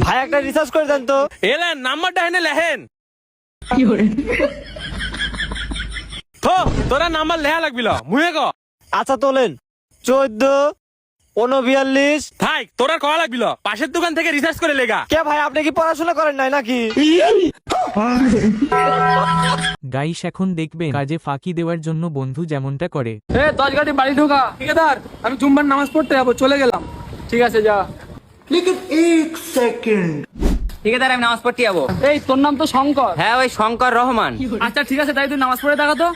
ভাই একটা রিসার্চ করে দেন তো। এলেন নাম্বারটা এনে লেহেন। তো তোরা নাম্বার লেহা লাগবিল মুহে ক। আচ্ছা তোলেন 14 49। থাক তোরা কয়া লাগবিল পাশের দোকান থেকে রিসার্চ করে লেগা। কে ভাই আপনি কি পড়াশোনা করেন নাই নাকি? গাইস এখন দেখবেন কাজে ফাঁকি দেওয়ার জন্য বন্ধু যেমনটা করে। 10 গাড়ি বাড়ি ঢোকা। ঠিকাদার আমি জুম্মার নামাজ পড়তে যাবো, চলে গেলাম। ঠিক আছে যা। ঠিকাদার আমি নামাজ পড়তে যাবো। এই তোর নাম তো শঙ্কর? হ্যাঁ ওই শঙ্কর রহমান। আচ্ছা ঠিক আছে, তাই তুই নামাজ পড়ে দেখা তো।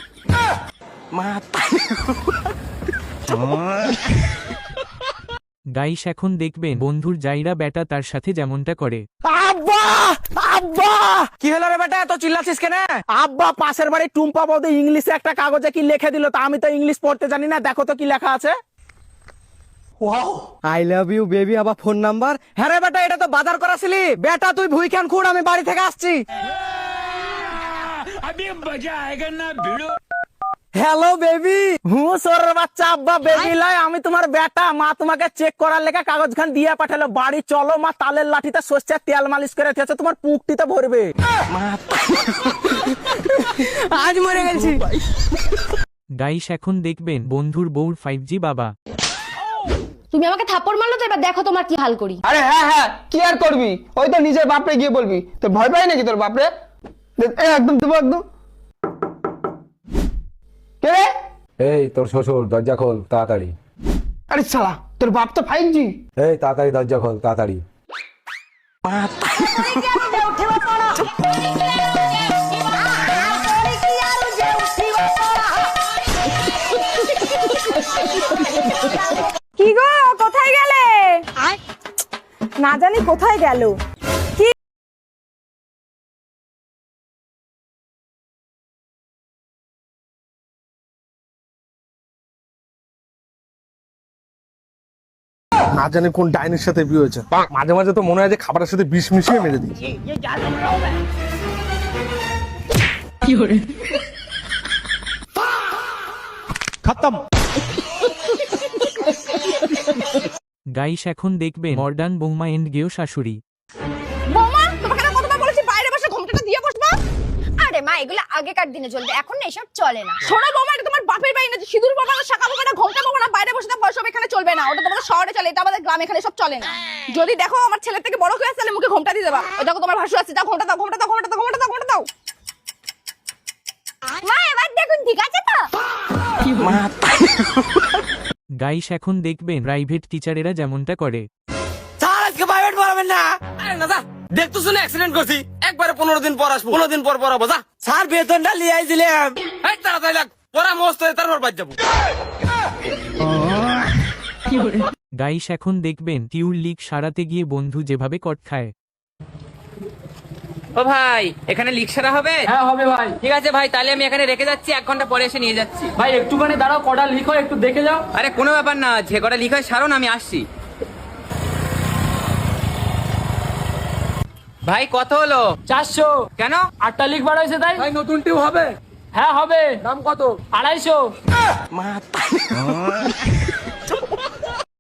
গাইস এখন দেখবেন বন্ধুর জাইরা বেটা তার সাথে যেমনটা করে। আব্বা আব্বা কি হলো রে বেটা, এত চিল্লাছিস কেন? আব্বা পাশের বাড়ি টুম্পা বৌদি ইংলিশে একটা কাগজে কি লিখে দিল, তা আমি তো ইংলিশ পড়তে জানি না, দেখো তো কি লেখা আছে। আই লাভ ইউ বেবি, আবার ফোন নাম্বার। হ্যাঁ রে বেটা, এটা তো বাজার করাছিলি। বেটা তুই ভুই খান খুন, আমি বাড়ি থেকে আসছি। Hello baby. হুসোর বাচ্চা আব্বা বেবি লাই, আমি তোমার বেটা। মা তোমাকে চেক করার লেগে কাগজ খান দিয়ে পাঠালো। বাড়ি চলো, মা তালের লাঠিতে সর্ষের তেল মালিশ করে দিয়েছে, তোমার পুকটিতে ভরবে। আজ মরে গেছি। গাইস এখন দেখবেন বন্ধুর বউর 5G বাবা। তুমি আমাকে থাপ্পড় মারলো তো, এবার দেখো তোমার কি হাল করি। আরে হ্যাঁ হ্যাঁ, কি আর করবি, ওই তো নিজের বাপরে গিয়ে বলবি। তোর ভয় পাই নাকি তোর বাপরে? একদম দেবো একদম। কে রে? এই তোর শ্বশুর, দরজা খোল তাড়াতাড়ি। আরে শালা, তোর বাপ তো 5G। এই তাড়াতাড়ি দরজা খোল তাড়াতাড়ি। কি গো, কোথায় গেলে? না জানি কোথায় গেল। কি না জানি কোন ডাইনির সাথে বিয়ে হয়েছে, মাঝে মাঝে তো মনে হয় যে খাবারের সাথে বিষ মিশিয়ে মেরে দিই। খতম। গাইস এখন দেখবেন মডার্ন বৌমা এন্ড গেও শাশুড়ি। বৌমা, তোমাকে না কতবার বলেছি বাইরে বসে ঘুমটাটা দিয়ে বসবা। আরে মা, এগুলো আগেকার দিনে চলবে, এখন না এসব চলে না। শোনো বৌমা, এটা তোমার বাপের বাড়ি না, সিঁদুর পরবা না, শাখা পরবা না, ঘোমটা পরবা না, বাইরে বসে থাকবা, সব এখানে চলবে না। ওটা তোমাদের শহরে চলে, এটা আমাদের গ্রামে এখানে সব চলে না। যদি দেখো আমার ছেলে থেকে বড় হয়ে আসছে, তাহলে মুখে ঘোমটা দিয়ে দেবা। ওই দেখো তোমার ভাসু আছে, যাও ঘোমটা দাও, ঘোমটা দাও, ঘোমটা দাও, ঘোমটা দাও, ঘোমটা দাও। মা এবার দেখুন ঠিক আছে তো। গাইস এখন দেখবেন প্রাইভেট টিচারেরা যেমনটা করে। স্যার আজকে প্রাইভেট পড়াবেন না। আরে না যা, দেখতো শুনে অ্যাক্সিডেন্ট করছি, একবারে 15 দিন পর আসবো, 15 দিন পর পড়াবো যা। স্যার বেতনটা লিয়ে আইছিলাম। এই তাড়াতাড়ি লাগ, পড়া মস্ত হয়ে তারপর বাদ যাবো। গাইস এখন দেখবেন টিউর লিগ সারাতে গিয়ে বন্ধু যেভাবে কট খায়। ও ভাই, এখানে লিক সারা হবে? হ্যাঁ হবে ভাই। ঠিক আছে ভাই, তাহলে আমি এখানে রেখে যাচ্ছি, 1 ঘন্টা পরে এসে নিয়ে যাচ্ছি। ভাই একটুখানি দাঁড়াও, কটা লিক হয় একটু দেখে যাও। আরে কোনো ব্যাপার না, যে কটা লিক হয় সারো না, আমি আসছি। ভাই কত হলো? 400। কেন? 8টা লিক বার হয়েছে তাই। ভাই নতুন টিউ হবে? হ্যাঁ হবে। দাম কত? 250।